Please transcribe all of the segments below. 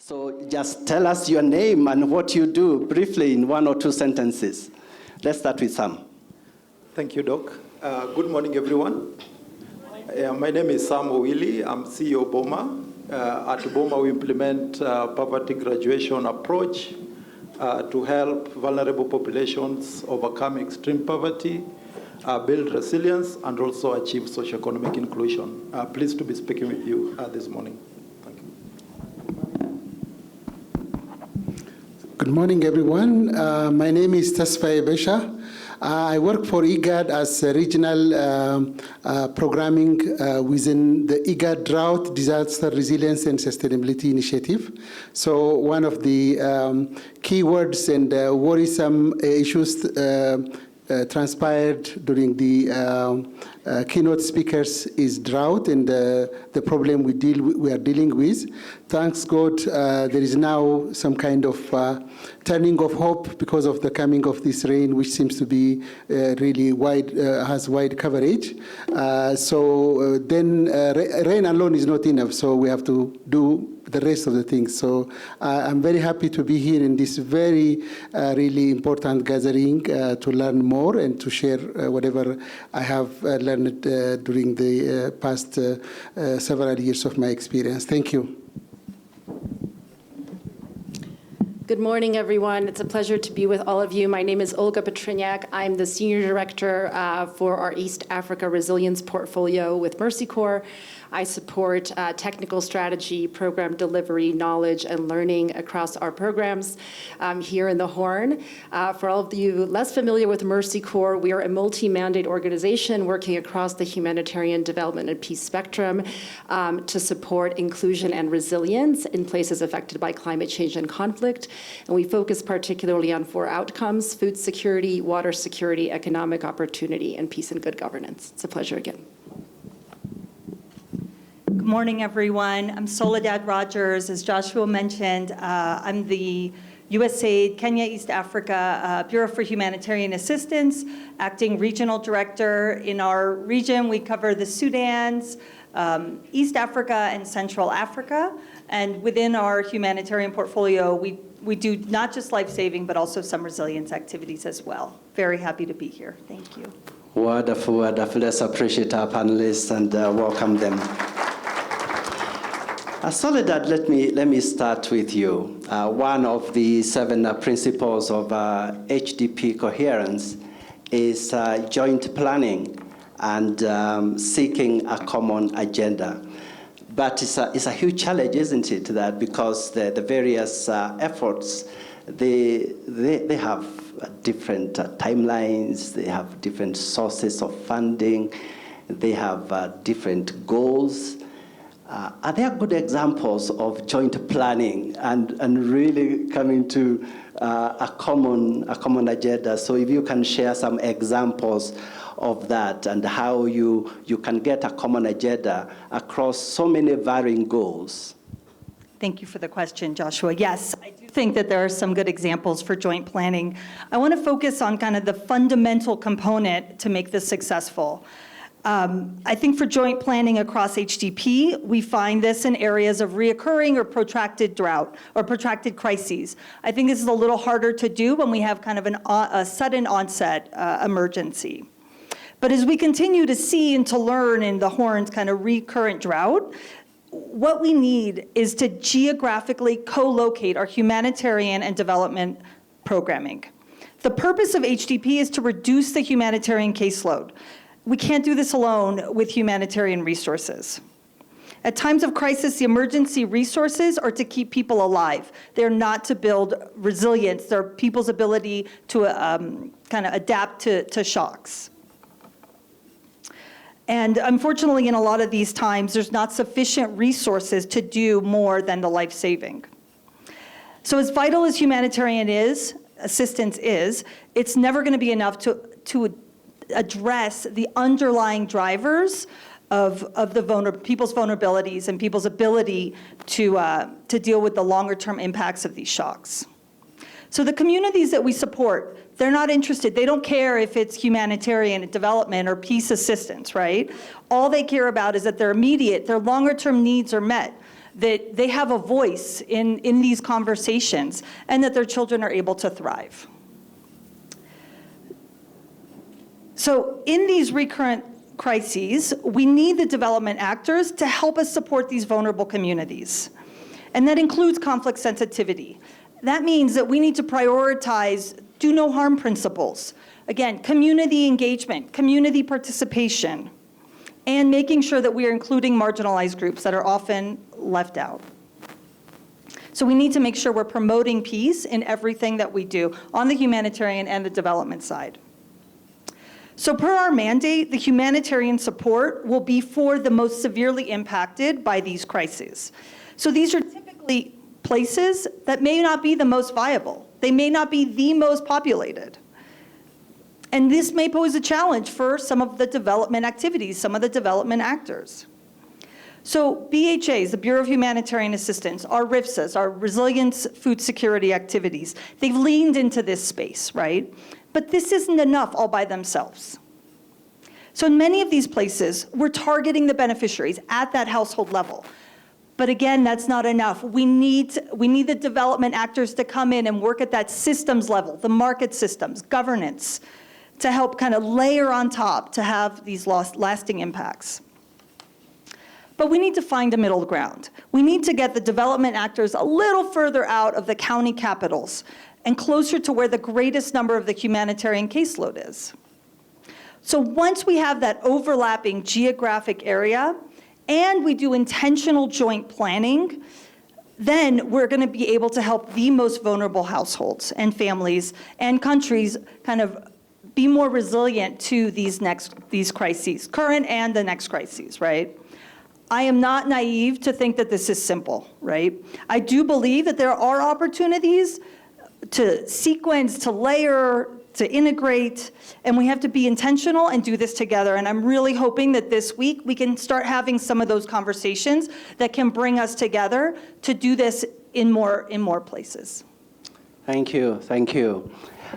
So just tell us your name and what you do briefly in 1 or 2 sentences. Let's start with Sam. Thank you, Doc. Good morning, everyone. My name is Sam Owili. I'm CEO of BOMA. At BOMA, we implement poverty graduation approach to help vulnerable populations overcome extreme poverty, build resilience, and also achieve socioeconomic inclusion. Pleased to be speaking with you this morning. Thank you. Good morning, everyone. My name is Tasfai Besha. I work for IGAD as a regional programming within the IGAD Drought, Disaster Resilience and Sustainability Initiative. So one of the keywords and worrisome issues transpired during the keynote speakers is drought and the problem we are dealing with. Thanks God, there is now some kind of turning of hope because of the coming of this rain, which seems to be really wide, has wide coverage. So then rain alone is not enough, so we have to do the rest of the things. So I'm very happy to be here in this very, really important gathering to learn more and to share whatever I have learned during the past several years of my experience. Thank you. Good morning, everyone. It's a pleasure to be with all of you. My name is Olga Petriniak. I'm the Senior Director for our East Africa Resilience Portfolio with Mercy Corps. I support technical strategy, program delivery, knowledge, and learning across our programs here in the Horn. For all of you less familiar with Mercy Corps, we are a multi-mandate organization working across the humanitarian development and peace spectrum to support inclusion and resilience in places affected by climate change and conflict. And we focus particularly on 4 outcomes: food security, water security, economic opportunity, and peace and good governance. It's a pleasure again. Good morning, everyone. I'm Soledad Rogers. As Joshua mentioned, I'm the USAID Kenya East Africa Bureau for Humanitarian Assistance, acting regional director. In our region, we cover the Sudans, East Africa, and Central Africa. And within our humanitarian portfolio, we do not just life-saving, but also some resilience activities as well. Very happy to be here. Thank you. Wonderful, wonderful. Let's appreciate our panelists and welcome them. Soledad, let me start with you. One of the 7 principles of HDP Coherence is joint planning and seeking a common agenda. But it's a huge challenge, isn't it? That because the various efforts, they have different timelines, they have different sources of funding, they have different goals. Are there good examples of joint planning and really coming to a common agenda? So if you can share some examples of that and how you can get a common agenda across so many varying goals. Thank you for the question, Joshua. Yes, I do think that there are some good examples for joint planning. I want to focus on kind of the fundamental component to make this successful. I think for joint planning across HDP, we find this in areas of reoccurring or protracted drought or protracted crises. I think this is a little harder to do when we have kind of a sudden onset emergency. But as we continue to see and to learn in the Horn's kind of recurrent drought, what we need is to geographically co-locate our humanitarian and development programming. The purpose of HDP is to reduce the humanitarian caseload. We can't do this alone with humanitarian resources. At times of crisis, the emergency resources are to keep people alive. They're not to build resilience. They're people's ability to kind of adapt to shocks. And unfortunately, in a lot of these times, there's not sufficient resources to do more than the life-saving. So as vital as humanitarian assistance is, it's never going to be enough to address the underlying drivers of the people's vulnerabilities and people's ability to deal with the longer-term impacts of these shocks. So the communities that we support, they're not interested. They don't care if it's humanitarian development or peace assistance, right? All they care about is that their immediate, their longer-term needs are met. that they have a voice in these conversations, and that their children are able to thrive. So in these recurrent crises, we need the development actors to help us support these vulnerable communities. And that includes conflict sensitivity. That means that we need to prioritize do no harm principles. Again, community engagement, community participation, and making sure that we are including marginalized groups that are often left out. So we need to make sure we're promoting peace in everything that we do on the humanitarian and the development side. So per our mandate, the humanitarian support will be for the most severely impacted by these crises. So these are typically places that may not be the most viable. They may not be the most populated. And this may pose a challenge for some of the development activities, some of the development actors. So BHAs, the Bureau of Humanitarian Assistance, our RIFSAs, our resilience food security activities, they've leaned into this space, right? But this isn't enough all by themselves. So in many of these places, we're targeting the beneficiaries at that household level. But again, that's not enough. We need the development actors to come in and work at that systems level, the market systems, governance, to help kind of layer on top to have these lasting impacts. But we need to find a middle ground. We need to get the development actors a little further out of the county capitals and closer to where the greatest number of the humanitarian caseload is. So once we have that overlapping geographic area, and we do intentional joint planning, then we're going to be able to help the most vulnerable households and families and countries kind of be more resilient to these crises, current and the next crises, right? I am not naive to think that this is simple, right? I do believe that there are opportunities to sequence, to layer, to integrate, and we have to be intentional and do this together. And I'm really hoping that this week we can start having some of those conversations that can bring us together to do this in more places. Thank you, thank you.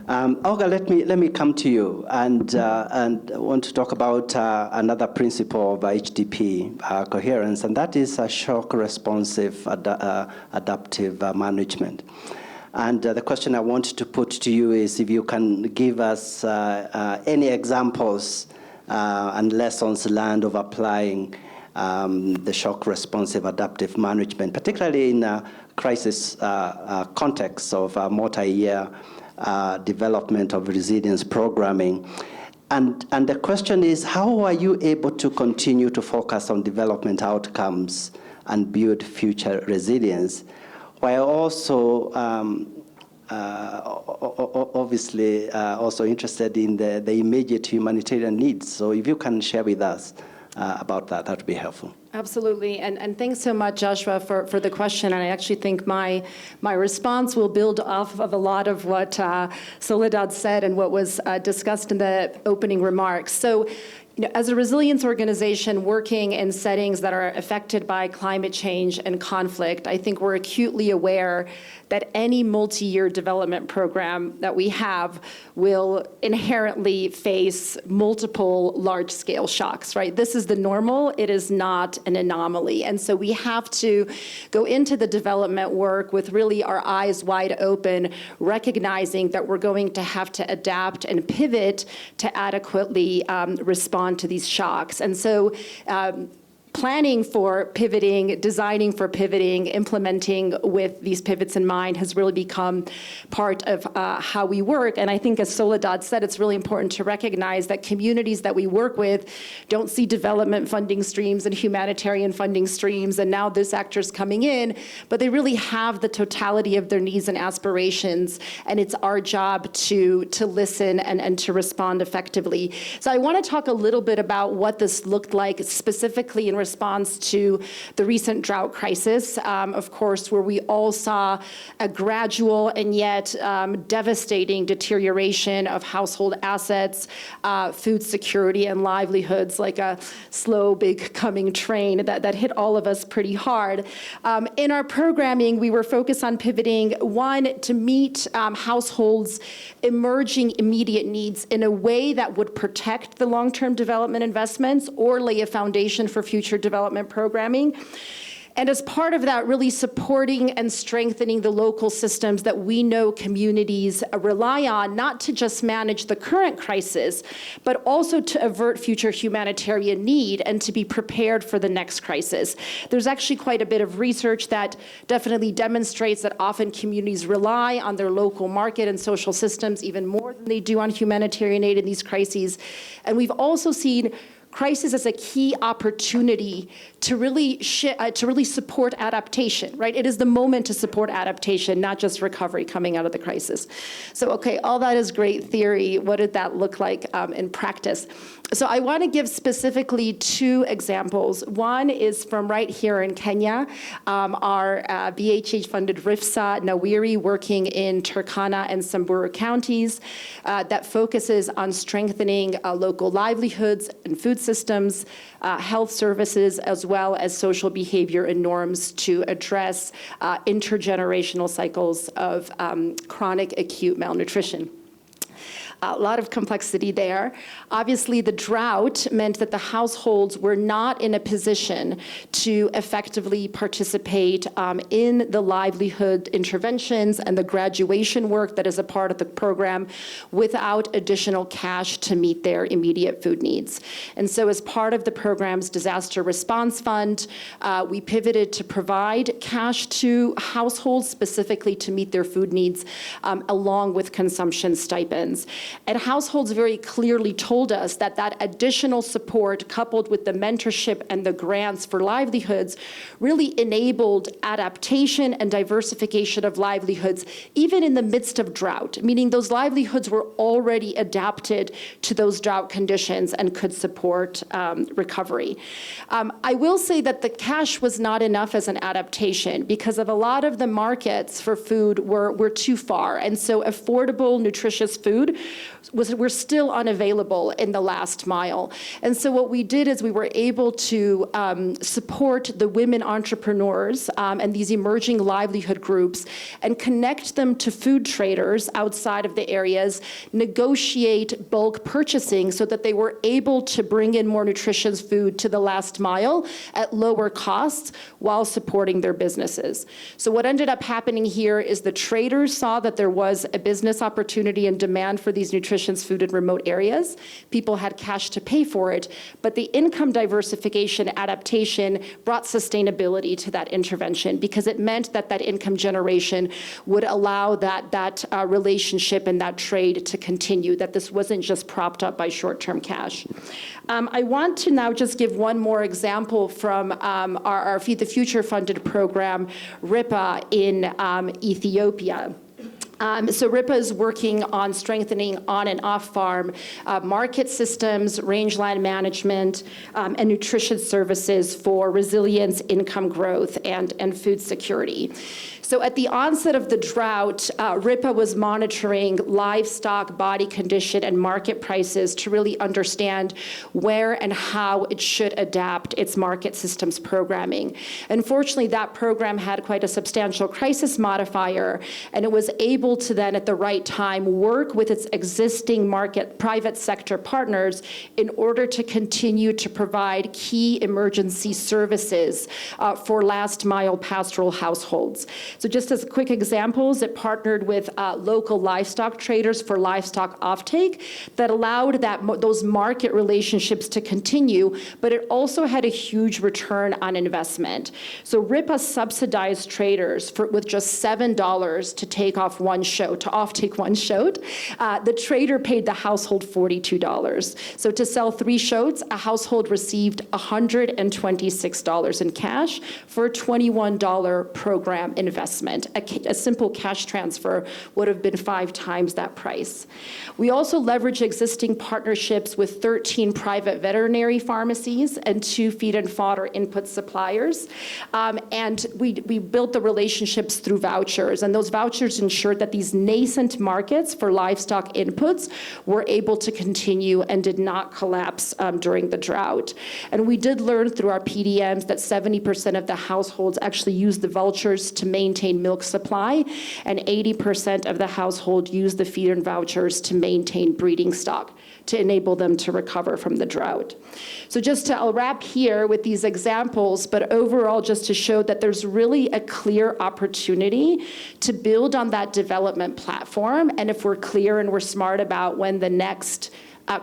Olga, let me come to you and want to talk about another principle of HDP coherence, and that is shock responsive adaptive management. And the question I want to put to you is if you can give us any examples and lessons learned of applying the shock responsive adaptive management, particularly in a crisis context of multi-year development of resilience programming. And the question is, how are you able to continue to focus on development outcomes and build future resilience, while also obviously also interested in the immediate humanitarian needs? So if you can share with us about that, that would be helpful. Absolutely, and thanks so much, Joshua, for the question. And I actually think my response will build off of a lot of what Soledad said and what was discussed in the opening remarks. So, as a resilience organization working in settings that are affected by climate change and conflict, I think we're acutely aware that any multi-year development program that we have will inherently face multiple large-scale shocks, right? This is the normal. It is not an anomaly. And so we have to go into the development work with really our eyes wide open, recognizing that we're going to have to adapt and pivot to adequately respond to these shocks. And so planning for pivoting, designing for pivoting, implementing with these pivots in mind has really become part of how we work. And I think, as Soledad said, it's really important to recognize that communities that we work with don't see development funding streams and humanitarian funding streams, and now this actor's coming in, but they really have the totality of their needs and aspirations, and it's our job to listen and to respond effectively. So I want to talk a little bit about what this looked like specifically in response to the recent drought crisis, of course, where we all saw a gradual and yet devastating deterioration of household assets, food security, and livelihoods, like a slow, big coming train that hit all of us pretty hard. In our programming, we were focused on pivoting, one, to meet households' emerging immediate needs in a way that would protect the long-term development investments or lay a foundation for future development programming. And as part of that, really supporting and strengthening the local systems that we know communities rely on, not to just manage the current crisis, but also to avert future humanitarian need and to be prepared for the next crisis. There's actually quite a bit of research that definitely demonstrates that often communities rely on their local market and social systems even more than they do on humanitarian aid in these crises. And we've also seen crisis as a key opportunity to really support adaptation, right? It is the moment to support adaptation, not just recovery coming out of the crisis. So, okay, all that is great theory. What did that look like in practice? So I want to give specifically two examples. One is from right here in Kenya, our BHH-funded RIFSA Nawiri working in Turkana and Samburu counties that focuses on strengthening local livelihoods and food systems, health services, as well as social behavior and norms to address intergenerational cycles of chronic acute malnutrition. A lot of complexity there. Obviously, the drought meant that the households were not in a position to effectively participate in the livelihood interventions and the graduation work that is a part of the program without additional cash to meet their immediate food needs. And so as part of the program's disaster response fund, we pivoted to provide cash to households specifically to meet their food needs along with consumption stipends. And households very clearly told us that that additional support coupled with the mentorship and the grants for livelihoods really enabled adaptation and diversification of livelihoods even in the midst of drought, meaning those livelihoods were already adapted to those drought conditions and could support recovery. I will say that the cash was not enough as an adaptation because of a lot of the markets for food were too far. And so affordable, nutritious food were still unavailable in the last mile. And so what we did is we were able to support the women entrepreneurs and these emerging livelihood groups and connect them to food traders outside of the areas, negotiate bulk purchasing so that they were able to bring in more nutritious food to the last mile at lower costs while supporting their businesses. So what ended up happening here is the traders saw that there was a business opportunity and demand for these nutritious food in remote areas. People had cash to pay for it, but the income diversification adaptation brought sustainability to that intervention because it meant that that income generation would allow that relationship and that trade to continue, that this wasn't just propped up by short-term cash. I want to now just give one more example from our Feed the Future funded program, RIPA in Ethiopia. So RIPA is working on strengthening on and off farm market systems, rangeland management, and nutrition services for resilience, income growth, and food security. So at the onset of the drought, RIPA was monitoring livestock body condition and market prices to really understand where and how it should adapt its market systems programming. Unfortunately, that program had quite a substantial crisis modifier, and it was able to then at the right time work with its existing market private sector partners in order to continue to provide key emergency services for last mile pastoral households. So just as quick examples, it partnered with local livestock traders for livestock offtake that allowed those market relationships to continue, but it also had a huge return on investment. So RIPA subsidized traders with just $7 to take off one shoat, to offtake one shoat. The trader paid the household $42. So to sell 3 shoats, a household received $126 in cash for a $21 program investment. A simple cash transfer would have been 5 times that price. We also leverage existing partnerships with 13 private veterinary pharmacies and 2 feed and fodder input suppliers. And we built the relationships through vouchers, and those vouchers ensured that these nascent markets for livestock inputs were able to continue and did not collapse during the drought. And we did learn through our PDMs that 70% of the households actually used the vouchers to maintain milk supply, and 80% of the household used the feed and vouchers to maintain breeding stock. to enable them to recover from the drought. So I'll wrap here with these examples, but overall just to show that there's really a clear opportunity to build on that development platform. And if we're clear and we're smart about when the next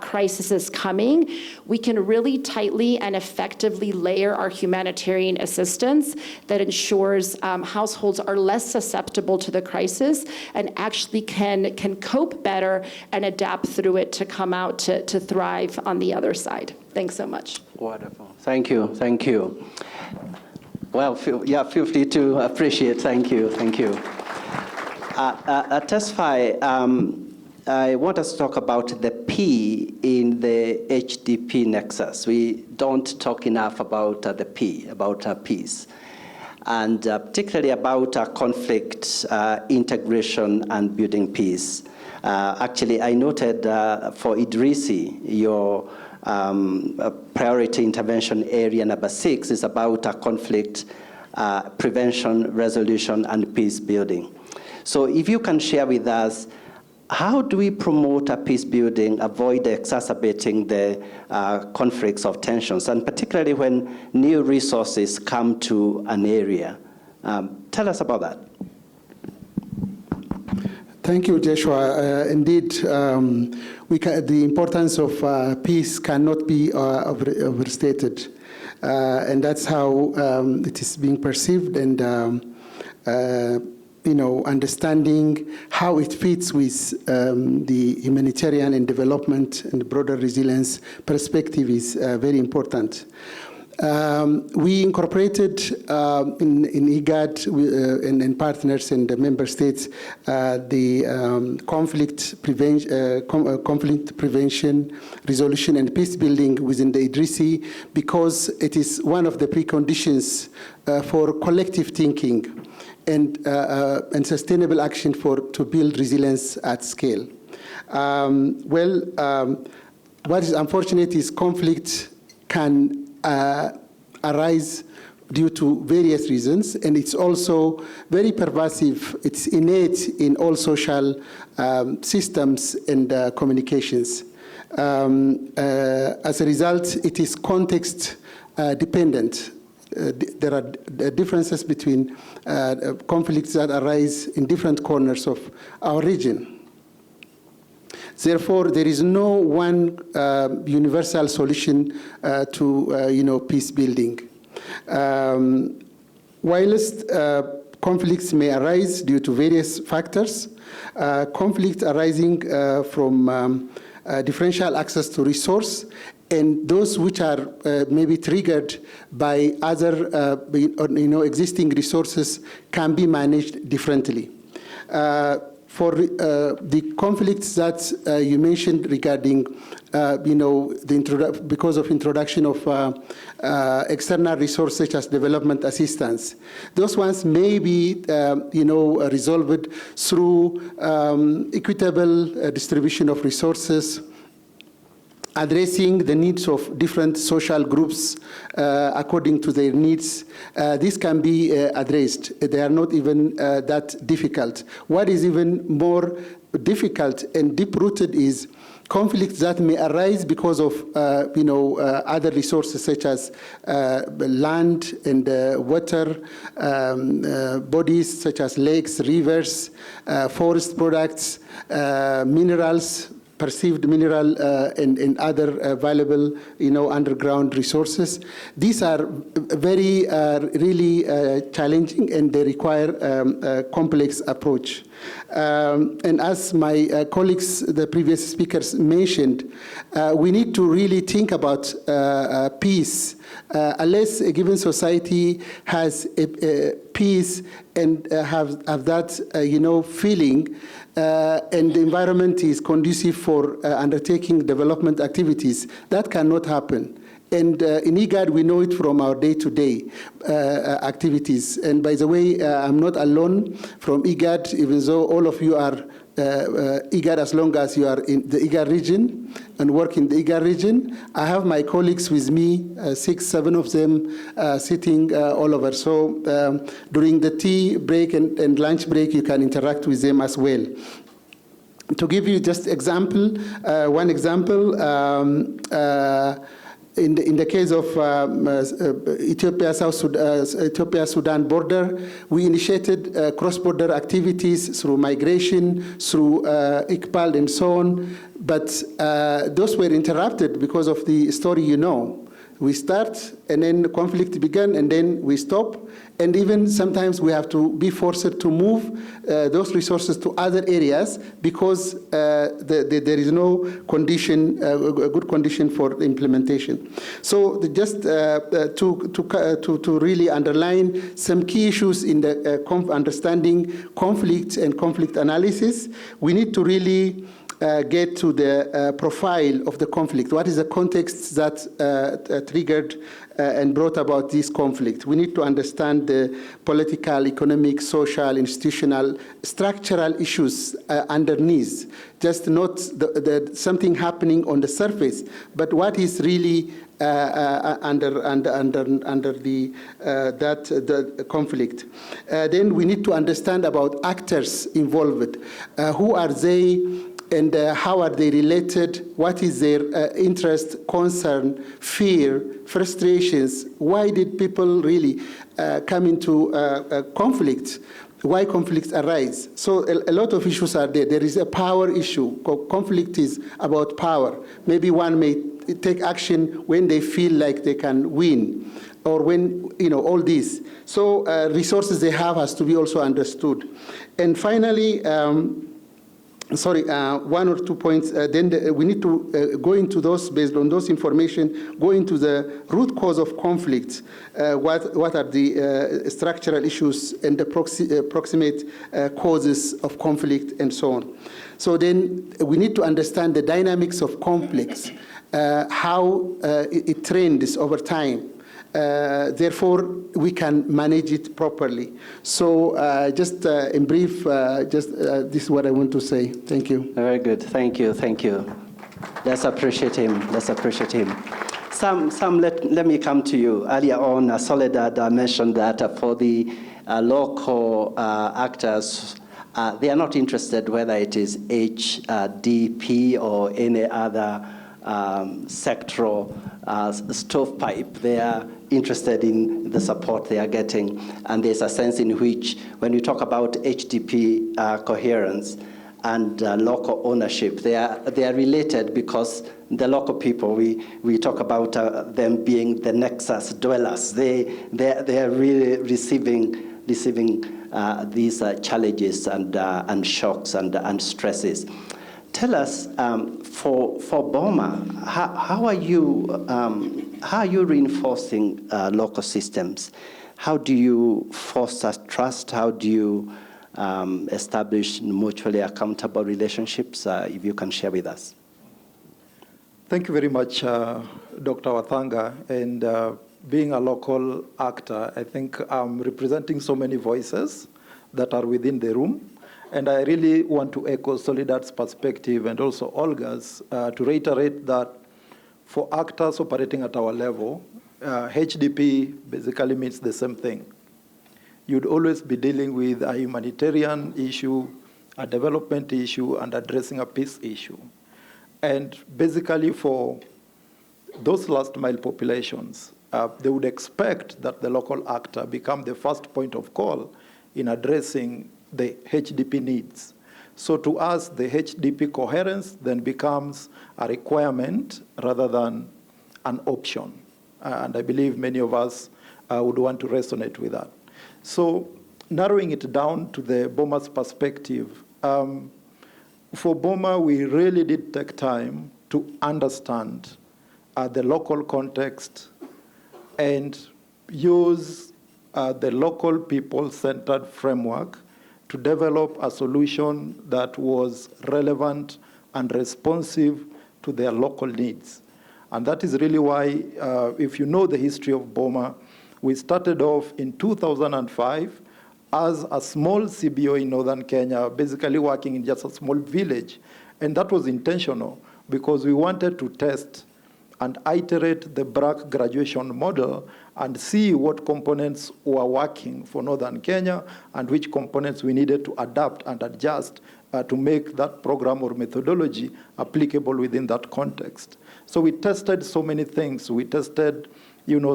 crisis is coming, we can really tightly and effectively layer our humanitarian assistance that ensures households are less susceptible to the crisis and actually can cope better and adapt through it to come out to thrive on the other side. Thanks so much. Wonderful. Thank you. Thank you. Well, feel free to appreciate. Thank you. Thank you. Tesfaye, I want us to talk about the P in the HDP nexus. We don't talk enough about the P, about peace, and particularly about conflict, integration, and building peace. Actually, I noted for Idrisi, your priority intervention area number 6 is about conflict prevention, resolution, and peace building. So if you can share with us, how do we promote a peace building, avoid exacerbating the conflicts of tensions, and particularly when new resources come to an area? Tell us about that. Thank you, Joshua. Indeed, the importance of peace cannot be overstated. And that's how it is being perceived, and understanding how it fits with the humanitarian and development and broader resilience perspective is very important. We incorporated in IGAD and partners and the member states the conflict prevention, resolution, and peace building within the Idrisi because it is one of the preconditions for collective thinking and sustainable action to build resilience at scale. What is unfortunate is conflict can arise due to various reasons, and it's also very pervasive. It's innate in all social systems and communications. As a result, it is context dependent. There are differences between conflicts that arise in different corners of our region. Therefore, there is no one universal solution to peace building. Whilst conflicts may arise due to various factors, conflict arising from differential access to resource, and those which are maybe triggered by other existing resources can be managed differently. For the conflicts that you mentioned regarding, because of introduction of external resources such as development assistance, those ones may be, resolved through equitable distribution of resources, addressing the needs of different social groups according to their needs. This can be addressed. They are not even that difficult. What is even more difficult and deep-rooted is conflicts that may arise because of other resources such as land and water, bodies such as lakes, rivers, forest products, minerals, perceived mineral and other valuable, underground resources. These are very, really challenging, and they require a complex approach. And as my colleagues, the previous speakers mentioned, we need to really think about peace. Unless a given society has a peace and have that, feeling, and the environment is conducive for undertaking development activities, that cannot happen. And in IGAD, we know it from our day-to-day activities. And by the way, I'm not alone from IGAD, even though all of you are IGAD as long as you are in the IGAD region and work in the IGAD region. I have my colleagues with me, 6, 7 of them sitting all over. So during the tea break and lunch break, you can interact with them as well. To give you just one example, in the case of Ethiopia-Sudan border, we initiated cross-border activities through migration, through ICPAL and so on, but those were interrupted because of the story you know. We start, and then the conflict began, and then we stop. And even sometimes we have to be forced to move those resources to other areas because there is no condition, a good condition for implementation. So just to really underline some key issues in the understanding conflict and conflict analysis, we need to really get to the profile of the conflict. What is the context that triggered and brought about this conflict? We need to understand the political, economic, social, institutional, structural issues underneath. Just not something happening on the surface, but what is really under the conflict. Then we need to understand about actors involved. Who are they? And how are they related? What is their interest, concern, fear, frustrations? Why did people really come into conflict? Why conflicts arise? So a lot of issues are there. There is a power issue. Conflict is about power. Maybe one may take action when they feel like they can win, or when, all this. So resources they have has to be also understood. And finally, one or 2 points, then we need to go into those, based on those information, go into the root cause of conflict. What are the structural issues and the proximate causes of conflict and so on. So then we need to understand the dynamics of conflicts, how it trends over time. Therefore, we can manage it properly. So just in brief, this is what I want to say. Thank you. Very good. Thank you. Thank you. Let's appreciate him. Let's appreciate him. Sam, let me come to you. Earlier on, Soledad mentioned that for the local actors, they are not interested whether it is HDP or any other sectoral stovepipe. They are interested in the support they are getting, and there's a sense in which, when you talk about HDP coherence and local ownership, they are related, because the local people, we talk about them being the nexus dwellers. They are really receiving these challenges and shocks and stresses. Tell us, for Boma, how are you reinforcing local systems? How do you foster trust? How do you establish mutually accountable relationships? If you can share with us. Thank you very much, Dr. Wathanga. And being a local actor, I think I'm representing so many voices that are within the room. And I really want to echo Soledad's perspective and also Olga's to reiterate that for actors operating at our level, HDP basically means the same thing. You'd always be dealing with a humanitarian issue, a development issue, and addressing a peace issue. And basically for those last mile populations, they would expect that the local actor become the first point of call in addressing the HDP needs. So to us, the HDP coherence then becomes a requirement rather than an option. And I believe many of us would want to resonate with that. So narrowing it down to the Boma's perspective, for Boma, we really did take time to understand the local context and use the local people-centered framework to develop a solution that was relevant and responsive to their local needs. And that is really why, if you know the history of Boma, we started off in 2005 as a small CBO in northern Kenya, basically working in just a small village. And that was intentional because we wanted to test and iterate the BRAC graduation model and see what components were working for northern Kenya and which components we needed to adapt and adjust to make that program or methodology applicable within that context. So we tested so many things. We tested,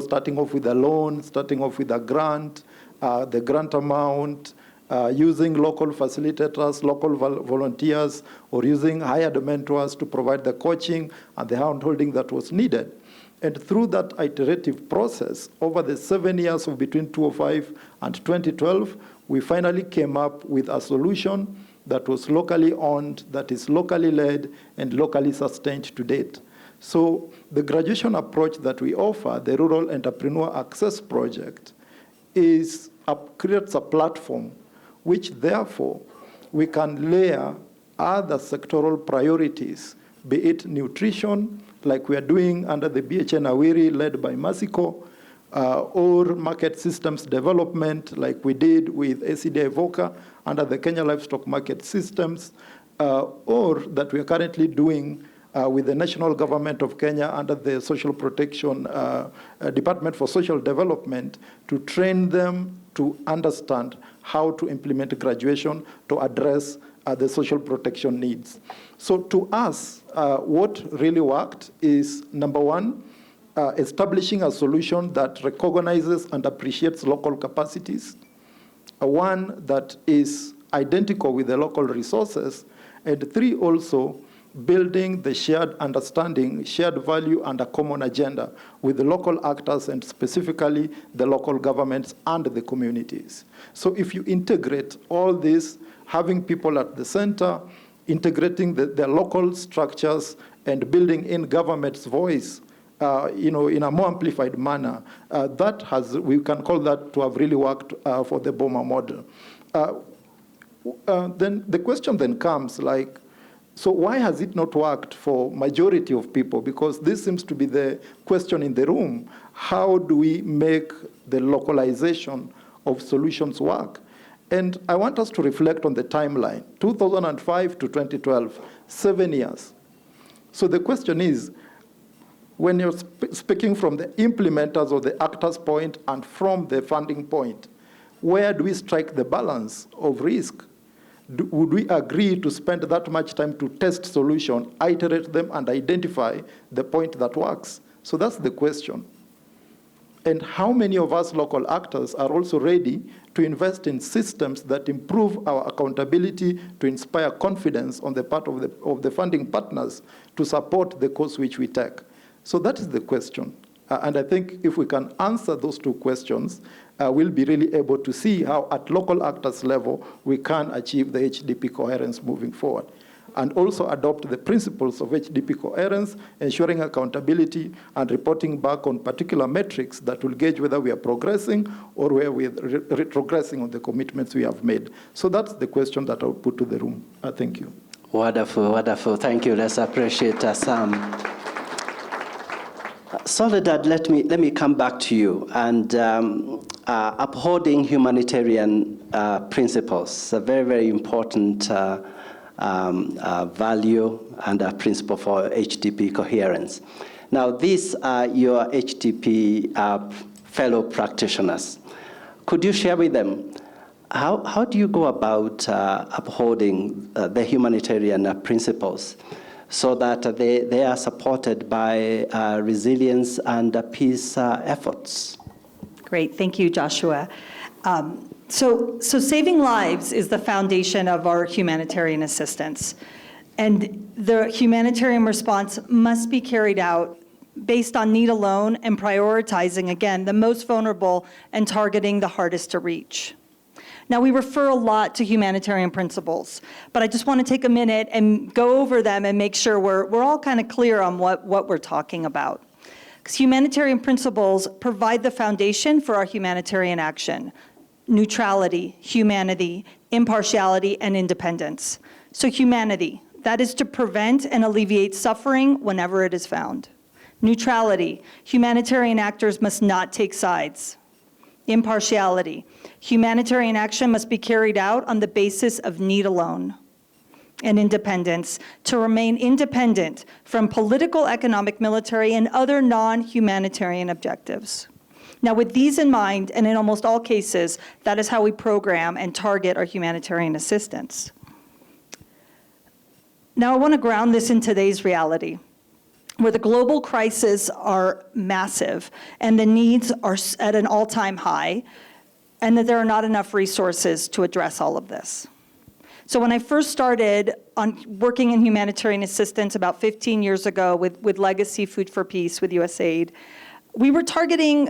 starting off with a loan, starting off with a grant, the grant amount, using local facilitators, local volunteers, or using hired mentors to provide the coaching and the hand-holding that was needed. And through that iterative process, over the 7 years of between 2005 and 2012, we finally came up with a solution that was locally owned, that is locally led, and locally sustained to date. So the graduation approach that we offer, the Rural Entrepreneur Access Project, creates a platform which therefore we can layer other sectoral priorities, be it nutrition, like we are doing under the BHN Awiri led by Masiko, or market systems development, like we did with ACDI VOCA under the Kenya Livestock Market Systems, or that we are currently doing with the national government of Kenya under the Social Protection Department for Social Development to train them to understand how to implement graduation to address the social protection needs. So to us, what really worked is, number one, establishing a solution that recognizes and appreciates local capacities, one that is identical with the local resources, and three, also building the shared understanding, shared value, and a common agenda with the local actors and specifically the local governments and the communities. So if you integrate all this, having people at the center, integrating the local structures and building in government's voice, in a more amplified manner, we can call that to have really worked for the BOMA model. Then the question then comes like, so why has it not worked for majority of people? Because this seems to be the question in the room. How do we make the localization of solutions work? And I want us to reflect on the timeline, 2005 to 2012, 7 years. So the question is, when you're speaking from the implementers or the actors' point and from the funding point, where do we strike the balance of risk? Would we agree to spend that much time to test solutions, iterate them, and identify the point that works? So that's the question. And how many of us local actors are also ready to invest in systems that improve our accountability, to inspire confidence on the part of the funding partners to support the course which we take? So that is the question. And I think if we can answer those two questions, we'll be really able to see how at local actors level we can achieve the HDP coherence moving forward. And also adopt the principles of HDP coherence, ensuring accountability and reporting back on particular metrics that will gauge whether we are progressing or where we are retrogressing on the commitments we have made. So that's the question that I would put to the room. Thank you. Wonderful, wonderful. Thank you. Let's appreciate Sam. Soledad, let me come back to you. And upholding humanitarian principles, a very, very important value and a principle for HDP coherence. Now, these are your HDP fellow practitioners. Could you share with them how do you go about upholding the humanitarian principles so that they are supported by resilience and peace efforts? Great, thank you, Joshua. So saving lives is the foundation of our humanitarian assistance. And the humanitarian response must be carried out based on need alone and prioritizing, again, the most vulnerable and targeting the hardest to reach. Now, we refer a lot to humanitarian principles, but I just want to take a minute and go over them and make sure we're all kind of clear on what we're talking about. Because humanitarian principles provide the foundation for our humanitarian action: neutrality, humanity, impartiality, and independence. So humanity, that is to prevent and alleviate suffering whenever it is found. Neutrality, humanitarian actors must not take sides. Impartiality, humanitarian action must be carried out on the basis of need alone. And independence, to remain independent from political, economic, military, and other non-humanitarian objectives. Now, with these in mind, and in almost all cases, that is how we program and target our humanitarian assistance. Now, I want to ground this in today's reality, where the global crises are massive and the needs are at an all-time high, and that there are not enough resources to address all of this. So when I first started on working in humanitarian assistance about 15 years ago with Legacy Food for Peace with USAID, we were targeting,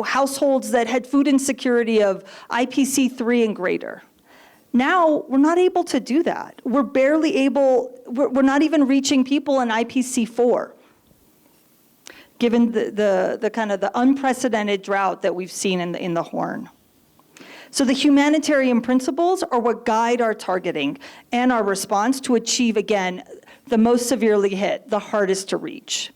households that had food insecurity of IPC 3 and greater. Now, we're not able to do that. We're not even reaching people in IPC 4, given the kind of the unprecedented drought that we've seen in the Horn. So the humanitarian principles are what guide our targeting and our response to achieve, again, the most severely hit, the hardest to reach.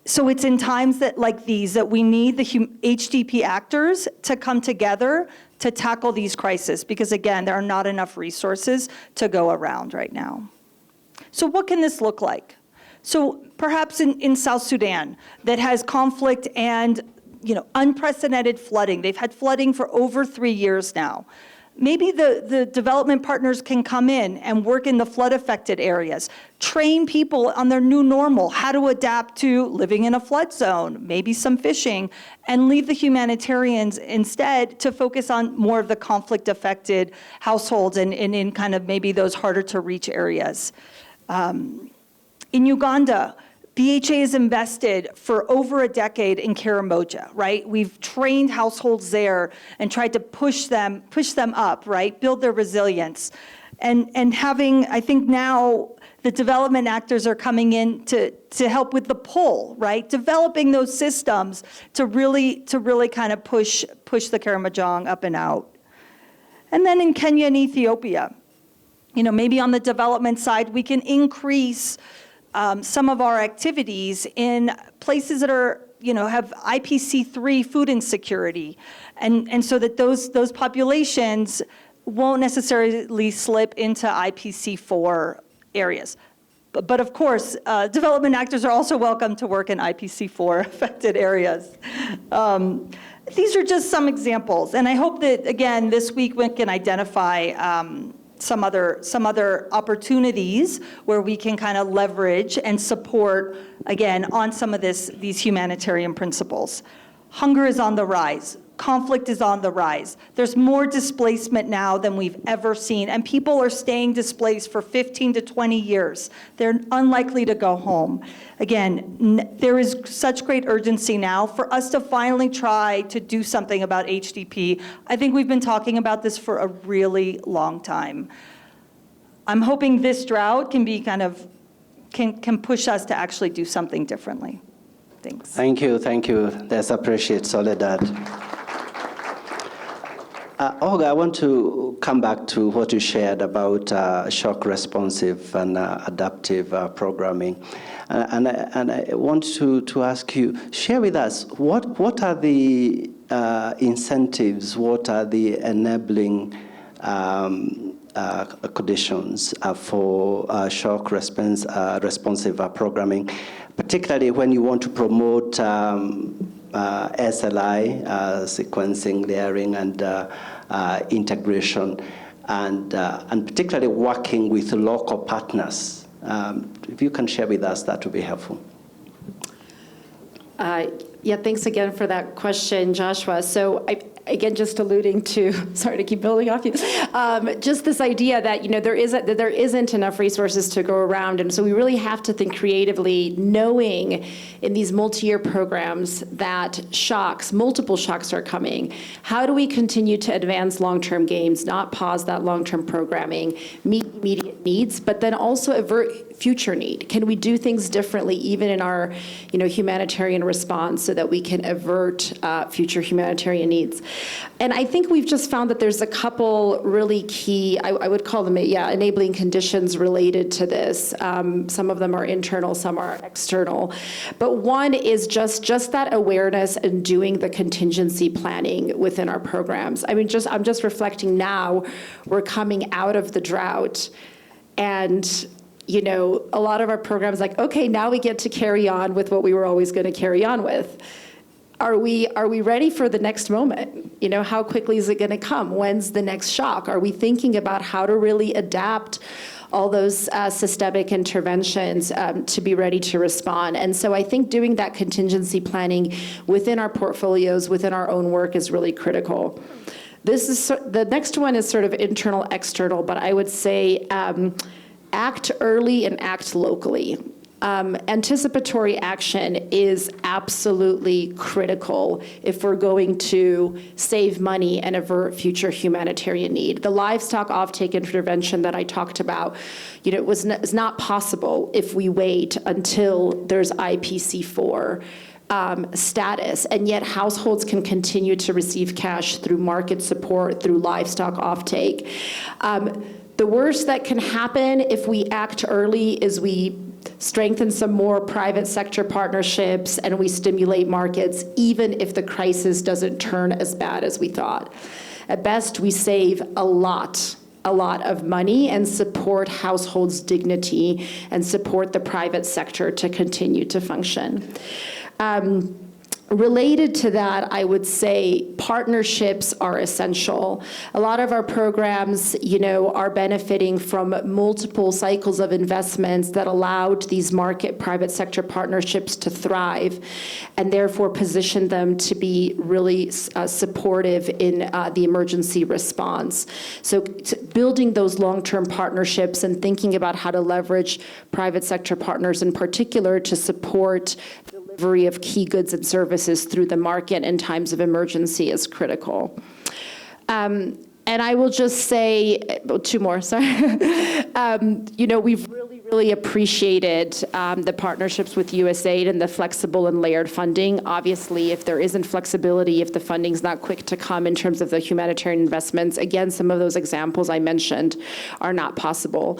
So it's in times like these that we need the HDP actors to come together to tackle these crises, because again, there are not enough resources to go around right now. So what can this look like? So perhaps in South Sudan, that has conflict and unprecedented flooding. They've had flooding for over 3 years now. Maybe the development partners can come in and work in the flood-affected areas, train people on their new normal, how to adapt to living in a flood zone, maybe some fishing, and leave the humanitarians instead to focus on more of the conflict-affected households and in kind of maybe those harder-to-reach areas. In Uganda, BHA has invested for over a decade in Karamoja, right? We've trained households there and tried to push them up, right? Build their resilience. And having, I think now, the development actors are coming in to help with the pull, right? Developing those systems to really kind of push the Karamojong up and out. And then in Kenya and Ethiopia, maybe on the development side, we can increase some of our activities in places that are, have IPC 3 food insecurity, and so that those populations won't necessarily slip into IPC 4 areas. But of course, development actors are also welcome to work in IPC 4 affected areas. These are just some examples, and I hope that, again, this week we can identify some other opportunities where we can kind of leverage and support, again, on some of these humanitarian principles. Hunger is on the rise. Conflict is on the rise. There's more displacement now than we've ever seen, and people are staying displaced for 15 to 20 years. They're unlikely to go home. Again, there is such great urgency now for us to finally try to do something about HDP. I think we've been talking about this for a really long time. I'm hoping this drought can be can push us to actually do something differently. Thanks. Thank you. Let's appreciate Soledad. Olga, I want to come back to what you shared about shock responsive and adaptive programming. And I want to ask you, share with us, what are the incentives, what are the enabling conditions for shock responsive programming, particularly when you want to promote SLI, sequencing, layering, and integration, and particularly working with local partners. If you can share with us, that would be helpful. Yeah, thanks again for that question, Joshua. So again, just alluding to, sorry to keep building off you, just this idea that there isn't enough resources to go around, and so we really have to think creatively, knowing in these multi-year programs that multiple shocks are coming. How do we continue to advance long-term gains, not pause that long-term programming, meet immediate needs, but then also avert future need? Can we do things differently, even in our humanitarian response, so that we can avert future humanitarian needs? And I think we've just found that there's a couple really key, I would call them, enabling conditions related to this. Some of them are internal, some are external. But one is just that awareness and doing the contingency planning within our programs. I mean, I'm just reflecting now, we're coming out of the drought, and a lot of our programs okay, now we get to carry on with what we were always going to carry on with. Are we ready for the next moment? How quickly is it going to come? When's the next shock? Are we thinking about how to really adapt all those systemic interventions to be ready to respond. And so I think doing that contingency planning within our portfolios, within our own work is really critical. The next one is sort of internal, external, but I would say act early and act locally. Anticipatory action is absolutely critical if we're going to save money and avert future humanitarian need. The livestock offtake intervention that I talked about, is not possible if we wait until there's IPC4 status, and yet households can continue to receive cash through market support, through livestock offtake. The worst that can happen if we act early is we strengthen some more private sector partnerships and we stimulate markets, even if the crisis doesn't turn as bad as we thought. At best, we save a lot of money and support households' dignity and support the private sector to continue to function. Related to that, I would say partnerships are essential. A lot of our programs, are benefiting from multiple cycles of investments that allowed these market private sector partnerships to thrive and therefore position them to be really supportive in the emergency response. So building those long-term partnerships and thinking about how to leverage private sector partners in particular to support delivery of key goods and services through the market in times of emergency is critical. And I will just say, two more, sorry. We've really appreciated the partnerships with USAID and the flexible and layered funding. Obviously, if there isn't flexibility, if the funding's not quick to come in terms of the humanitarian investments, again, some of those examples I mentioned are not possible.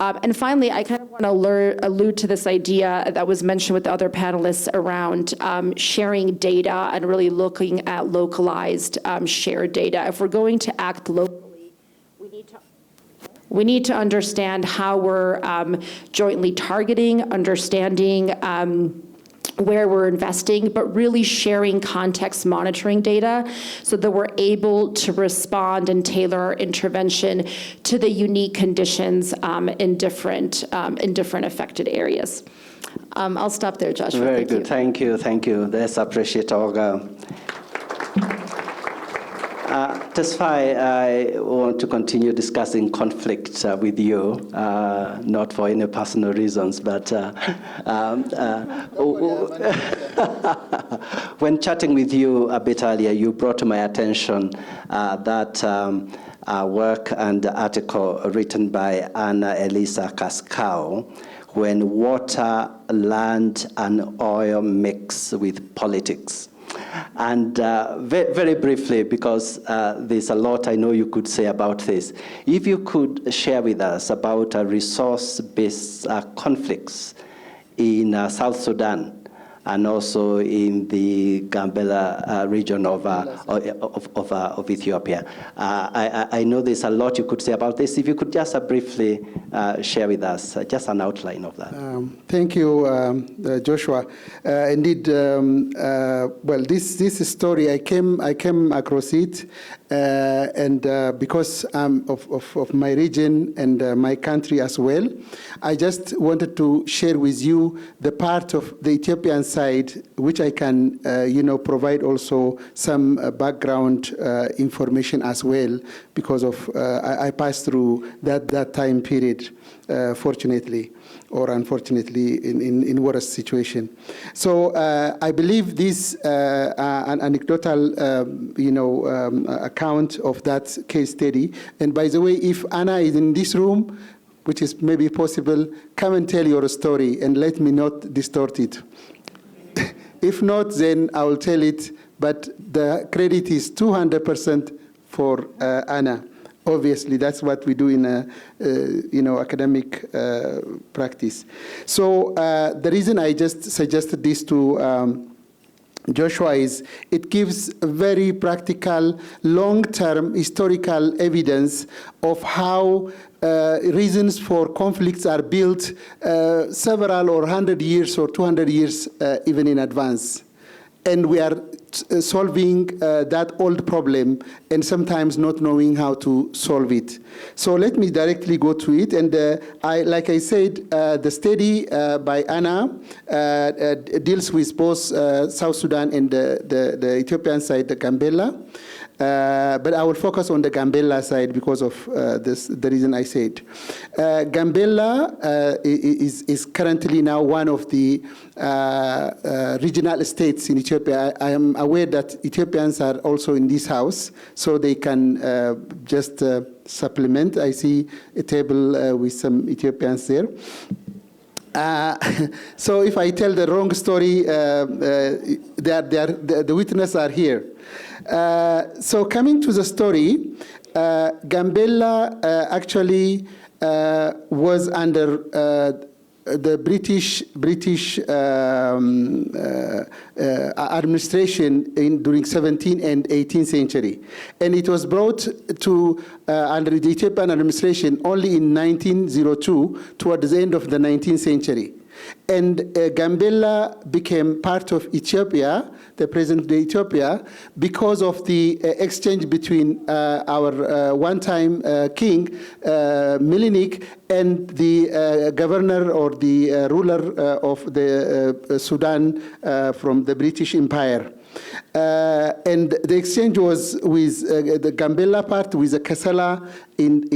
And finally, I kind of want to allude to this idea that was mentioned with the other panelists around sharing data and really looking at localized shared data. If we're going to act locally, we need to understand how we're jointly targeting, understanding where we're investing, but really sharing context monitoring data so that we're able to respond and tailor our intervention to the unique conditions in different affected areas. I'll stop there, Joshua. Very good. Thank you. That's appreciate, Olga. Tesfaye, I want to continue discussing conflict with you, not for any personal reasons, but when chatting with you a bit earlier, you brought to my attention that work and article written by Ana Elisa Cascao, When Water, Land, and Oil Mix with Politics. And very briefly, because there's a lot I know you could say about this, if you could share with us about resource-based conflicts in South Sudan and also in the Gambela region of Ethiopia. I know there's a lot you could say about this. If you could just briefly share with us just an outline of that. Thank you, Joshua. Indeed, well, this story, I came across it, and because of my region and my country as well, I just wanted to share with you the part of the Ethiopian side, which I can, provide also some background information as well, because of I passed through that time period, fortunately or unfortunately, in worse situation. So I believe this an anecdotal, account of that case study. And by the way, if Anna is in this room, which is maybe possible, come and tell your story and let me not distort it. If not, then I will tell it, but the credit is 200% for Anna. Obviously, that's what we do in academic practice. So the reason I just suggested this to Joshua is it gives very practical, long-term historical evidence of how reasons for conflicts are built several or 100 years or 200 years even in advance. And we are solving that old problem and sometimes not knowing how to solve it. So let me directly go to it. And like I said, the study by Anna deals with both South Sudan and the Ethiopian side, the Gambella. But I will focus on the Gambella side because of the reason I said. Gambella is currently now one of the regional states in Ethiopia. I am aware that Ethiopians are also in this house, so they can just supplement. I see a table with some Ethiopians there. So if I tell the wrong story, the witnesses are here. So coming to the story, Gambella actually was under the British administration during 17th and 18th century. And it was brought to under the Ethiopian administration only in 1902, towards the end of the 19th century. And Gambella became part of Ethiopia, the present-day Ethiopia, because of the exchange between our one-time king, Milinik, and the governor or the ruler of the Sudan from the British Empire. And the exchange was with the Gambella part, with the Kassala in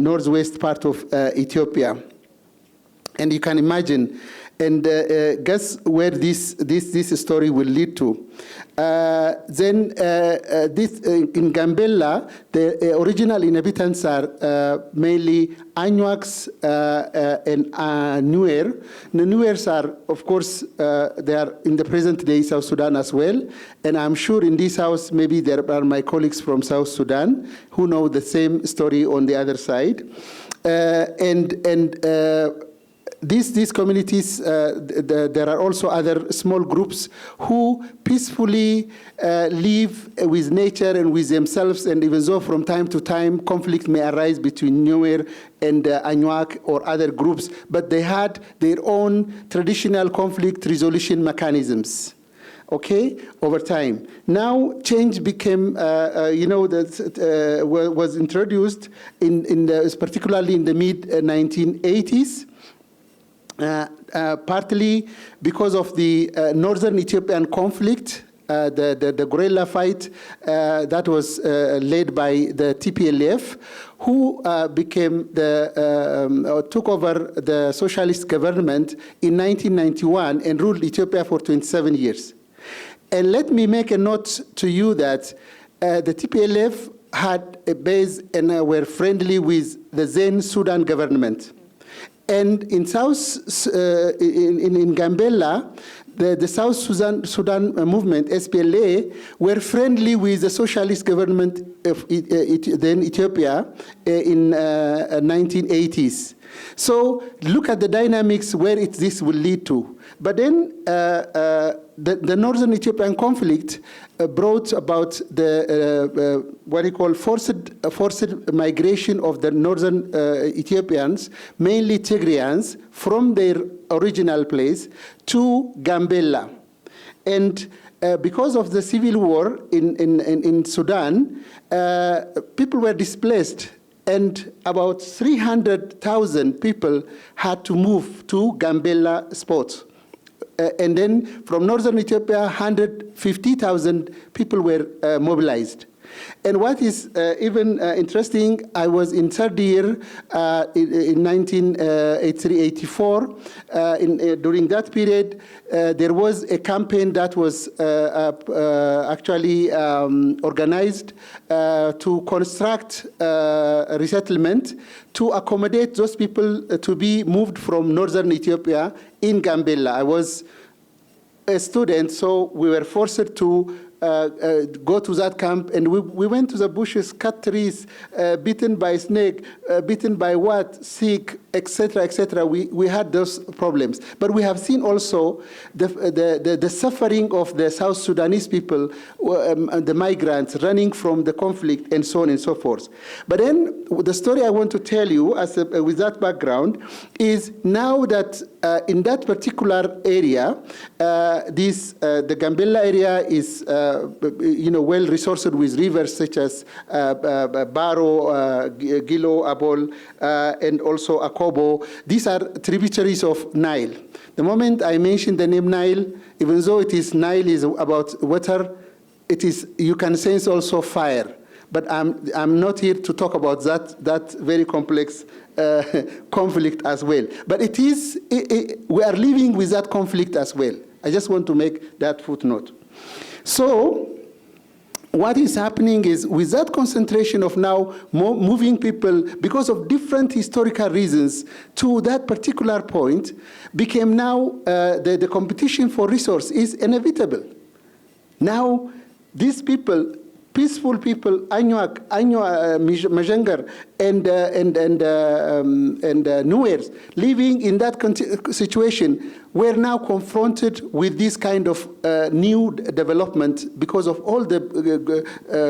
northwest part of Ethiopia. And you can imagine, and guess where this story will lead to. In Gambella, the original inhabitants are mainly Anuaks and Nuer. The Nuers are, of course, they are in the present day South Sudan as well. And I'm sure in this house, maybe there are my colleagues from South Sudan who know the same story on the other side. These communities, there are also other small groups who peacefully live with nature and with themselves, and even though from time to time conflict may arise between Nuer and Anuak or other groups, but they had their own traditional conflict resolution mechanisms. Okay, over time. Now, change became, was introduced particularly in the mid-1980s. Partly because of the northern Ethiopian conflict, the guerrilla fight that was led by the TPLF, who took over the socialist government in 1991 and ruled Ethiopia for 27 years. And let me make a note to you that the TPLF had a base and were friendly with the then Sudan government. And in Gambella, the South Sudan movement, SPLA, were friendly with the socialist government of then Ethiopia in 1980s. So look at the dynamics where this will lead to. But then the northern Ethiopian conflict brought about the what you call forced migration of the northern Ethiopians, mainly Tigrayans, from their original place to Gambella. And because of the civil war in Sudan, people were displaced. And about 300,000 people had to move to Gambella spots. And then from northern Ethiopia, 150,000 people were mobilized. And what is even interesting, I was in third year in 1983-84. During that period, there was a campaign that was actually organized to construct a resettlement to accommodate those people to be moved from northern Ethiopia in Gambella. I was a student, so we were forced to go to that camp, and we went to the bushes, cut trees, bitten by snake, bitten by what, sick, etc., etc. We had those problems. But we have seen also the suffering of the South Sudanese people, the migrants running from the conflict, and so on and so forth. But then the story I want to tell you, with that background, is now that in that particular area, the Gambella area is well resourced with rivers such as Baro, Gilo, Abol, and also Akobo. These are tributaries of Nile. The moment I mention the name Nile, even though it is Nile is about water, it is, you can sense also fire. But I'm not here to talk about that very complex conflict as well. But we are living with that conflict as well. I just want to make that footnote. So what is happening is, with that concentration of now moving people because of different historical reasons to that particular point, became now the competition for resource is inevitable. Now these people, peaceful people, Anuak, Majengar, and Nuers, living in that situation, were now confronted with this kind of new development because of all the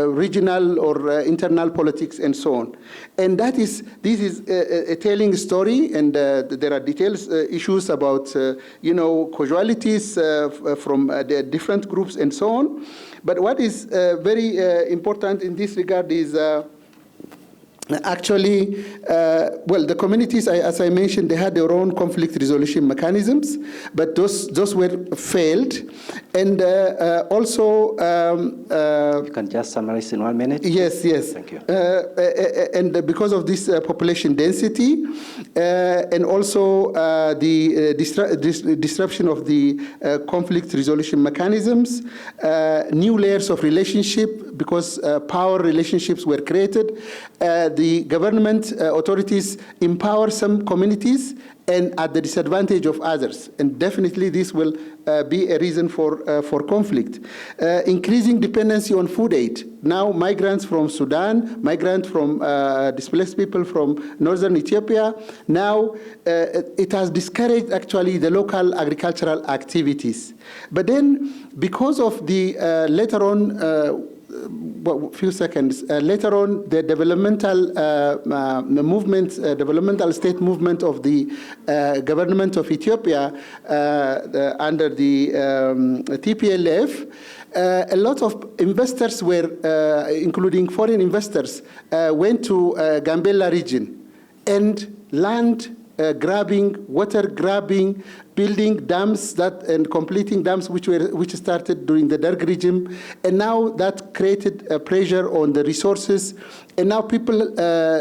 regional or internal politics and so on. And this is a telling story, and there are details, issues about casualties from the different groups and so on. But what is very important in this regard is actually, the communities, as I mentioned, they had their own conflict resolution mechanisms, but those were failed. And also... you can just summarize in 1 minute? Yes. Thank you. And because of this population density, and also the disruption of the conflict resolution mechanisms, new layers of relationship, because power relationships were created, the government authorities empower some communities and at the disadvantage of others. And definitely this will be a reason for conflict. Increasing dependency on food aid. Now migrants from Sudan, migrants from displaced people from northern Ethiopia, now it has discouraged actually the local agricultural activities. But then because of the later on, later on, the developmental movement, developmental state movement of the government of Ethiopia under the TPLF, a lot of investors were, including foreign investors, went to Gambella region and land grabbing, water grabbing, building dams and completing dams which started during the Derg regime, and now that created pressure on the resources, and now people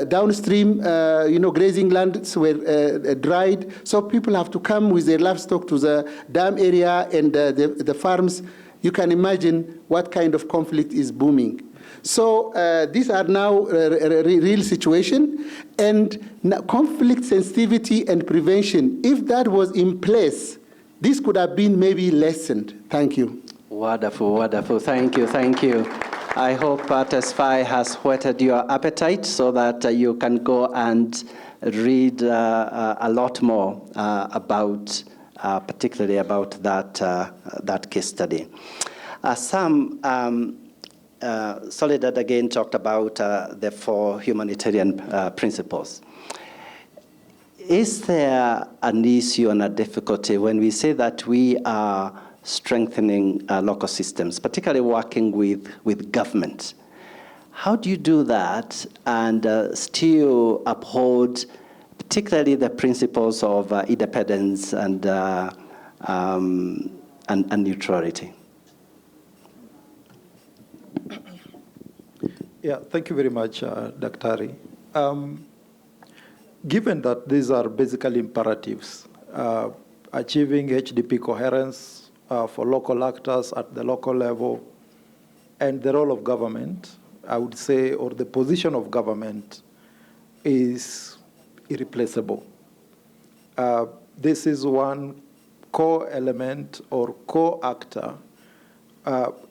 downstream, grazing lands were dried, so people have to come with their livestock to the dam area and the farms. You can imagine what kind of conflict is booming. So these are now a real situation, and conflict sensitivity and prevention, if that was in place, this could have been maybe lessened. Thank you. Wonderful, wonderful. Thank you, thank you. I hope Tesfaye has whetted your appetite so that you can go and read a lot more about, particularly about that case study. Soledad again talked about the 4 humanitarian principles. Is there an issue and a difficulty when we say that we are strengthening local systems, particularly working with government? How do you do that and still uphold particularly the principles of independence and neutrality? Yeah, thank you very much, Dr. Given that these are basically imperatives, achieving HDP coherence for local actors at the local level, and the role of government, I would say, or the position of government is irreplaceable. This is one core element or core actor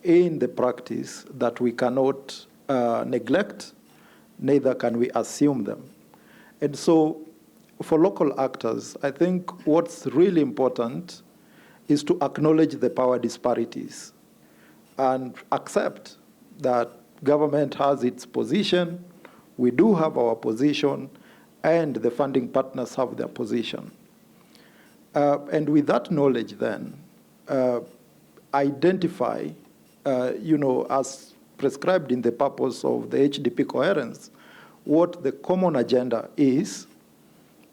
in the practice that we cannot neglect, neither can we assume them. And so for local actors, I think what's really important is to acknowledge the power disparities and accept that government has its position, we do have our position, and the funding partners have their position. And with that knowledge then, identify, as prescribed in the purpose of the HDP Coherence, what the common agenda is,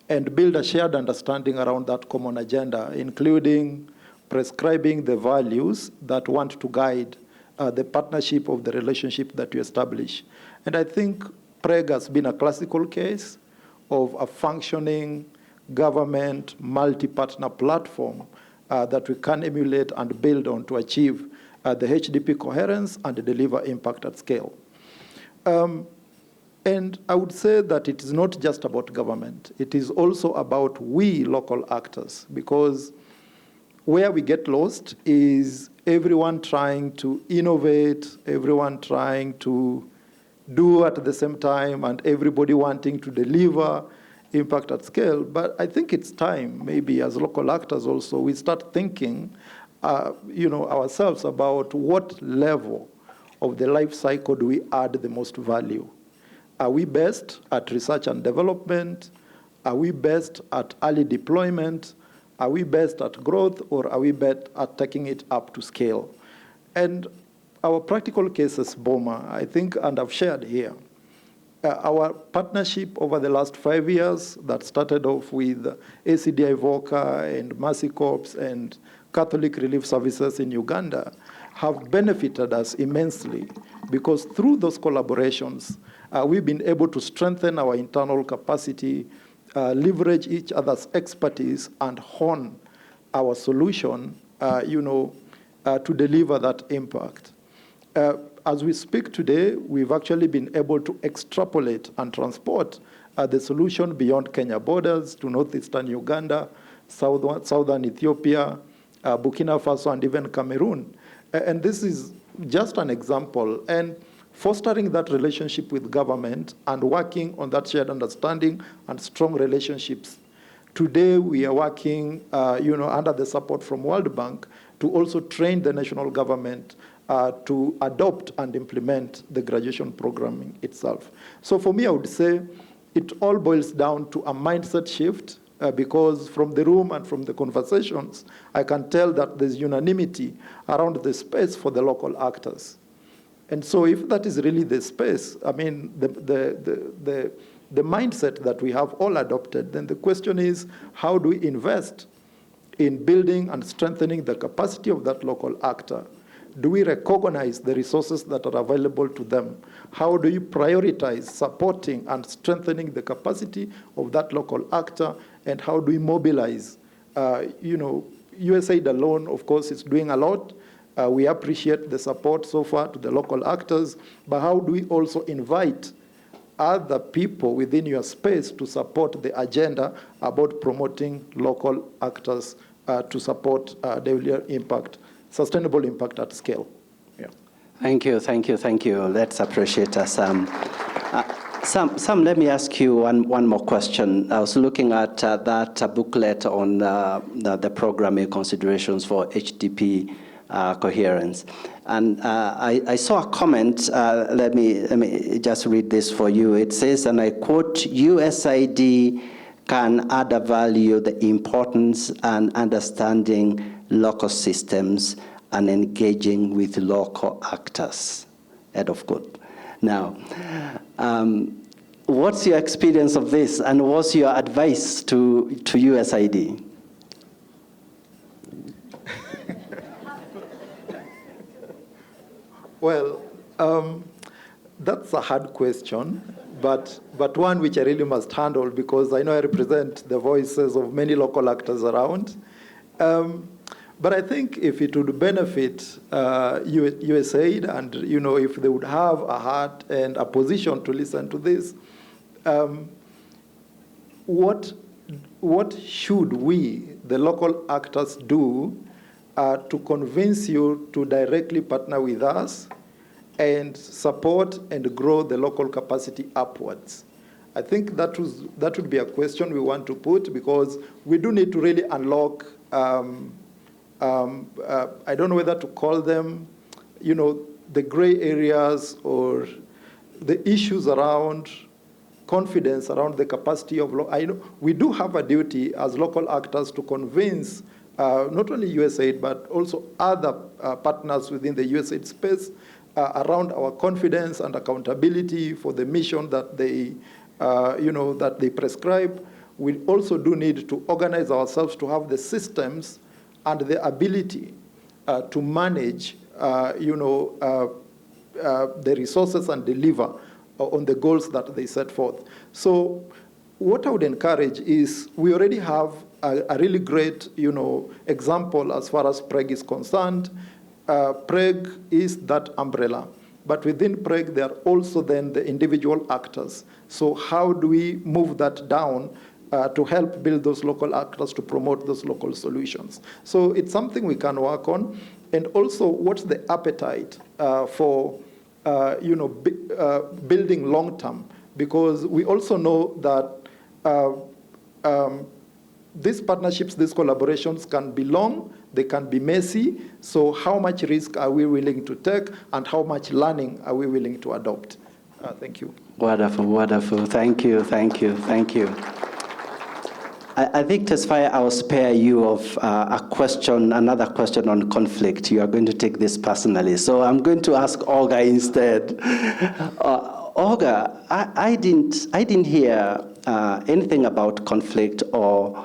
and build a shared understanding around that common agenda, including prescribing the values that want to guide the partnership of the relationship that we establish. And I think PREG has been a classical case of a functioning government multi-partner platform that we can emulate and build on to achieve the HDP coherence and deliver impact at scale. And I would say that it is not just about government. It is also about we local actors, because where we get lost is everyone trying to innovate, everyone trying to do at the same time, and everybody wanting to deliver impact at scale. But I think it's time, maybe as local actors also, we start thinking ourselves about what level of the life cycle do we add the most value. Are we best at research and development? Are we best at early deployment? Are we best at growth, or are we best at taking it up to scale? And our practical cases, BOMA, I think, and I've shared here, our partnership over the last 5 years that started off with ACDI VOCA and Mercy Corps and Catholic Relief Services in Uganda have benefited us immensely, because through those collaborations, we've been able to strengthen our internal capacity, leverage each other's expertise, and hone our solution, to deliver that impact. As we speak today, we've actually been able to extrapolate and transport the solution beyond Kenya borders to northeastern Uganda, southern Ethiopia, Burkina Faso, and even Cameroon. And this is just an example. And fostering that relationship with government and working on that shared understanding and strong relationships. Today, we are working under the support from World Bank to also train the national government to adopt and implement the graduation programming itself. So for me, I would say it all boils down to a mindset shift, because from the room and from the conversations, I can tell that there's unanimity around the space for the local actors. And so if that is really the space, I mean, the mindset that we have all adopted, then the question is, how do we invest in building and strengthening the capacity of that local actor? Do we recognize the resources that are available to them? How do you prioritize supporting and strengthening the capacity of that local actor? And how do we mobilize? USAID alone, of course, is doing a lot. We appreciate the support so far to the local actors, but how do we also invite other people within your space to support the agenda about promoting local actors to support daily impact, sustainable impact at scale? Yeah. Thank you. Let's appreciate Sam. Sam, let me ask you one more question. I was looking at that booklet on the programming considerations for HDP coherence. And I saw a comment, let me just read this for you. It says, and I quote, USAID can add a value, the importance and understanding local systems and engaging with local actors. End of quote. Now, what's your experience of this, and what's your advice to USAID? Well, that's a hard question, but one which I really must handle, because I know I represent the voices of many local actors around. But I think if it would benefit USAID, and if they would have a heart and a position to listen to this, what should we, the local actors, do to convince you to directly partner with us and support and grow the local capacity upwards? I think that would be a question we want to put, because we do need to really unlock, I don't know whether to call them, the gray areas or the issues around confidence around the capacity of, I know we do have a duty as local actors to convince not only USAID, but also other partners within the USAID space around our confidence and accountability for the mission that they, that they prescribe. We also do need to organize ourselves to have the systems and the ability to manage, the resources and deliver on the goals that they set forth. So what I would encourage is we already have a really great, example as far as PREG is concerned. PREG is that umbrella. But within PREG, there are also then the individual actors. So how do we move that down to help build those local actors to promote those local solutions? So it's something we can work on. And also, what's the appetite for building long-term? Because we also know that these partnerships, these collaborations can be long, they can be messy. So how much risk are we willing to take, and how much learning are we willing to adopt? Thank you. Wonderful, wonderful. Thank you, thank you, thank you. I think, Tesfaye, I'll spare you of another question on conflict. You are going to take this personally. So I'm going to ask Olga instead. Olga, I didn't hear anything about conflict or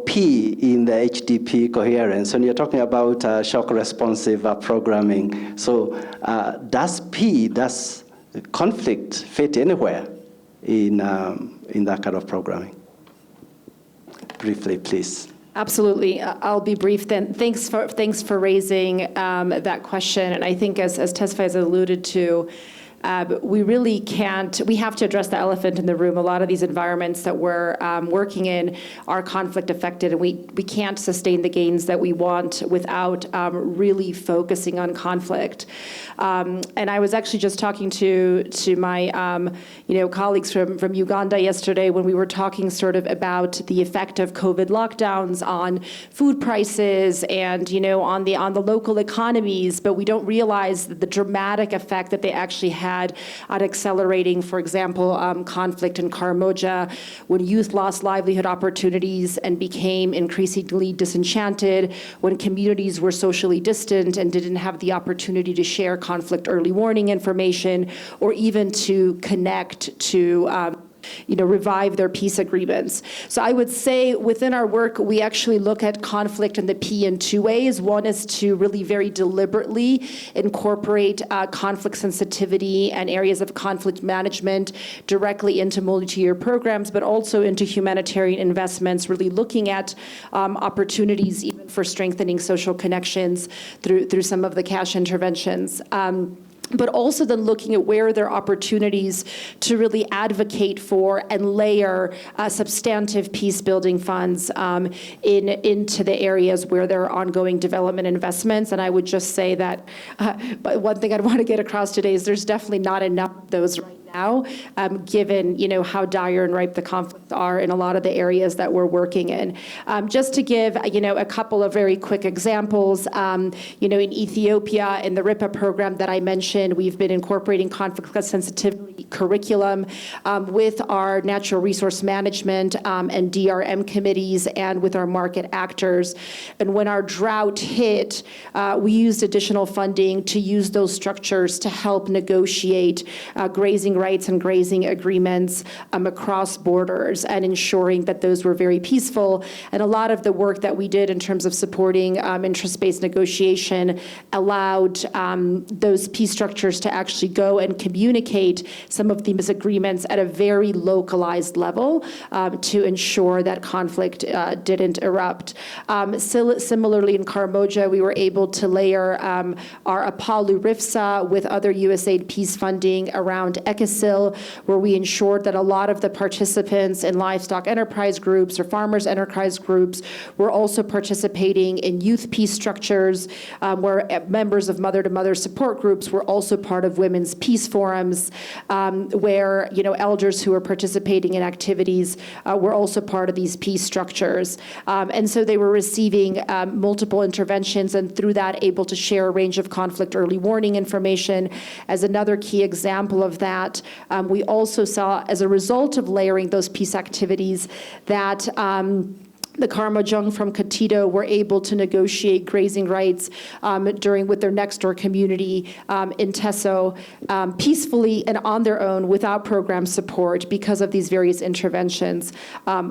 P in the HDP Coherence, and you're talking about shock responsive programming. So does conflict fit anywhere in that kind of programming? Briefly, please. Absolutely. I'll be brief then. Thanks for raising that question. And I think as Tesfaye has alluded to, we really we have to address the elephant in the room. A lot of these environments that we're working in are conflict affected, and we can't sustain the gains that we want without really focusing on conflict. And I was actually just talking to my colleagues from Uganda yesterday when we were talking sort of about the effect of COVID lockdowns on food prices and on the local economies, but we don't realize the dramatic effect that they actually had on accelerating, for example, conflict in Karamoja, when youth lost livelihood opportunities and became increasingly disenchanted, when communities were socially distant and didn't have the opportunity to share conflict early warning information or even to connect to revive their peace agreements. So I would say within our work, we actually look at conflict and the P in two ways. One is to really very deliberately incorporate conflict sensitivity and areas of conflict management directly into multi-year programs, but also into humanitarian investments, really looking at opportunities even for strengthening social connections through some of the cash interventions. But also then looking at where there are opportunities to really advocate for and layer substantive peace-building funds into the areas where there are ongoing development investments. And I would just say that but one thing I'd want to get across today is there's definitely not enough of those right now, given how dire and ripe the conflicts are in a lot of the areas that we're working in. Just to give a couple of very quick examples, in Ethiopia, in the RIPA program that I mentioned, we've been incorporating conflict sensitivity curriculum with our natural resource management and DRM committees and with our market actors. And when our drought hit, we used additional funding to use those structures to help negotiate grazing rights and grazing agreements across borders and ensuring that those were very peaceful. And a lot of the work that we did in terms of supporting interest-based negotiation allowed those peace structures to actually go and communicate some of these agreements at a very localized level to ensure that conflict didn't erupt. Similarly, in Karamoja, we were able to layer our Apalu RIFSA with other USAID peace funding around ECOSIL, where we ensured that a lot of the participants in livestock enterprise groups or farmers enterprise groups were also participating in youth peace structures, where members of mother-to-mother support groups were also part of women's peace forums, where elders who were participating in activities were also part of these peace structures. And so they were receiving multiple interventions and through that able to share a range of conflict early warning information. As another key example of that, that. We also saw, as a result of layering those peace activities, that the Karamojong from Katito were able to negotiate grazing rights with their next door community in Teso peacefully and on their own without program support because of these various interventions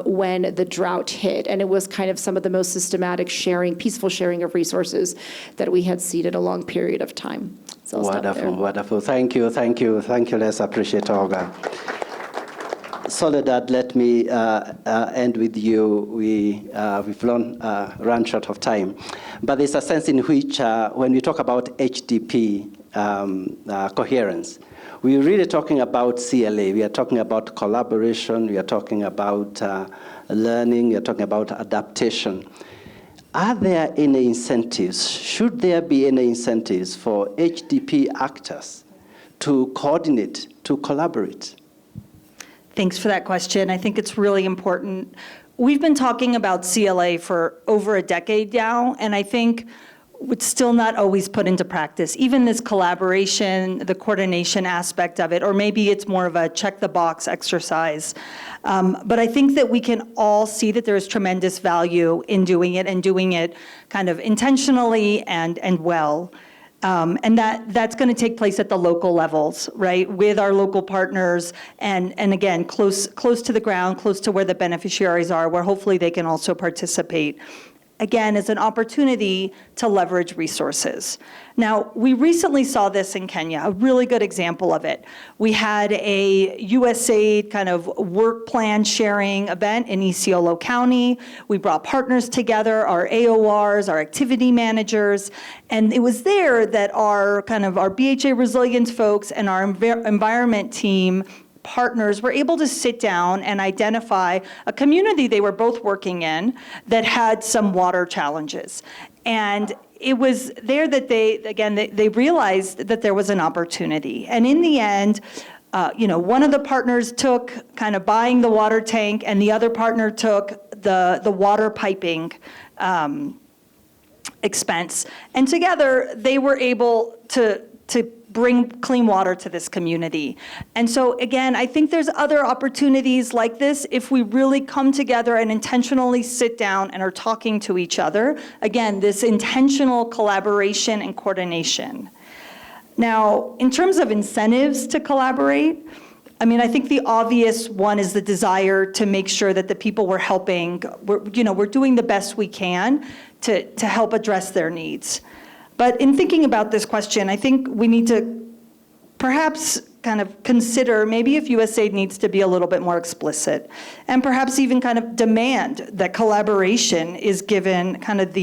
when the drought hit. And it was kind of some of the most systematic sharing, peaceful sharing of resources that we had seen in a long period of time. So I'll stop there. Wonderful, wonderful. Thank you. Let's appreciate Olga. Soledad, let me end with you. We've run short of time. But there's a sense in which when we talk about HDP coherence, we're really talking about CLA. We are talking about collaboration. We are talking about learning. We are talking about adaptation. Are there any incentives? Should there be any incentives for HDP actors to coordinate, to collaborate? Thanks for that question. I think it's really important. We've been talking about CLA for over a decade now, and I think it's still not always put into practice. Even this collaboration, the coordination aspect of it, or maybe it's more of a check-the-box exercise. But I think that we can all see that there's tremendous value in doing it, and doing it kind of intentionally and well. And that's going to take place at the local levels, right, with our local partners, and again, close to the ground, close to where the beneficiaries are, where hopefully they can also participate. Again, as an opportunity to leverage resources. Now, we recently saw this in Kenya, a really good example of it. We had a USAID kind of work plan sharing event in Isiolo County. We brought partners together, our AORs, our activity managers, and it was there that our BHA resilience folks and our environment team partners were able to sit down and identify a community they were both working in that had some water challenges. And it was there that they realized that there was an opportunity. And in the end, one of the partners took kind of buying the water tank, and the other partner took the water piping expense. And together, they were able to bring clean water to this community. And so again, I think there's other opportunities like this if we really come together and intentionally sit down and are talking to each other. Again, this intentional collaboration and coordination. Now, in terms of incentives to collaborate, I think the obvious one is the desire to make sure that the people we're helping, we're doing the best we can to help address their needs. But in thinking about this question, I think we need to perhaps kind of consider maybe if USAID needs to be a little bit more explicit, and perhaps even kind of demand that collaboration is given kind of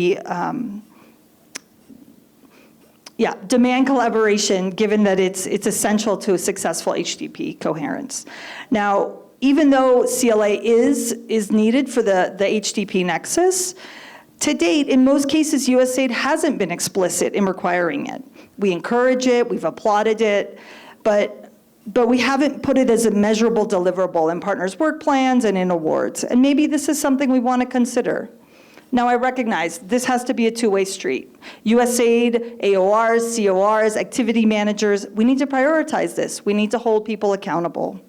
demand collaboration given that it's essential to a successful HDP coherence. Now, even though CLA is needed for the HDP nexus, to date, in most cases, USAID hasn't been explicit in requiring it. We encourage it, we've applauded it, but we haven't put it as a measurable deliverable in partners' work plans and in awards. And maybe this is something we want to consider. Now, I recognize this has to be a two-way street. USAID, AORs, CORs, activity managers, we need to prioritize this. We need to hold people accountable.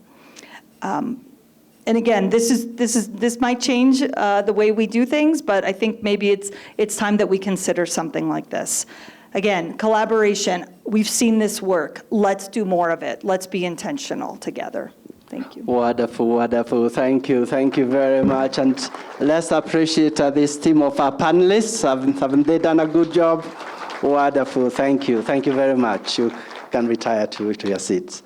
And again, this might change the way we do things, but I think maybe it's time that we consider something like this. Again, collaboration, we've seen this work. Let's do more of it. Let's be intentional together. Thank you. Wonderful, wonderful. Thank you very much. And let's appreciate this team of our panelists. Haven't they done a good job? Wonderful, thank you. Thank you very much. You can retire to your seats.